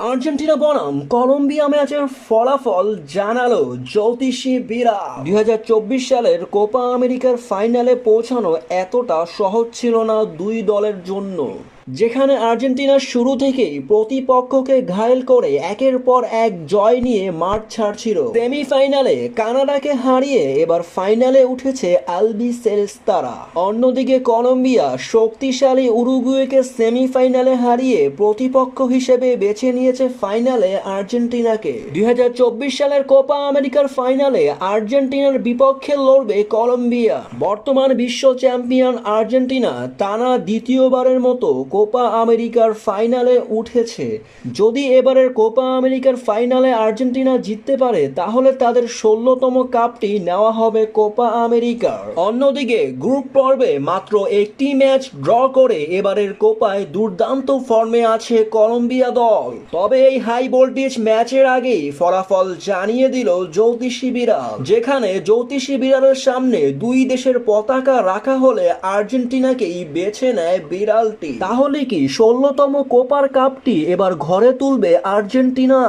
Argentina বনাম Colombia ম্যাচের ফলাফল জানালো জ্যোতিষী বিরা। 2024 সালের কোপা আমেরিকার ফাইনালে পৌঁছানো এতটা সহজ ছিল না দুই দলের জন্য, যেখানে আর্জেন্টিনা শুরু থেকেই প্রতিপক্ষকে ঘায়েল করে একের পর এক জয় নিয়ে মাঠ ছাড়ছিল। সেমিফাইনালে কানাডাকে হারিয়ে এবার ফাইনালে উঠেছে আলবিসেলেস্তারা। অন্যদিকে কলম্বিয়া শক্তিশালী উরুগুয়েকে সেমিফাইনালে হারিয়ে প্রতিপক্ষ হিসেবে বেছে নিয়েছে ফাইনালে আর্জেন্টিনাকে। 2024 সালের কোপা আমেরিকার ফাইনালে আর্জেন্টিনার বিপক্ষে লড়বে কলম্বিয়া। বর্তমান বিশ্ব চ্যাম্পিয়ন আর্জেন্টিনা টানা দ্বিতীয়বারের মতো কোপা আমেরিকার ফাইনালে উঠেছে। যদি এবারের কোপা আমেরিকার ফাইনালে আর্জেন্টিনা জিততে পারে তাহলে তাদের 16তম কাপটি নেওয়া হবে কোপা আমেরিকার। অন্যদিকে গ্রুপ পর্বে মাত্র একটি ম্যাচ ড্র করে এবারের কোপায় দুর্দান্ত ফর্মে আছে কলম্বিয়া দল। তবে এই হাই ভোল্টেজ ম্যাচের আগেই ফলাফল জানিয়ে দিল জ্যোতিষী বিড়াল, যেখানে জ্যোতিষী বিড়ালের সামনে দুই দেশের পতাকা রাখা হলে আর্জেন্টিনাকেই বেছে নেয় বিড়ালটি। তাহলে কি 16তম কোপার কাপটি এবার ঘরে তুলবে আর্জেন্টিনা?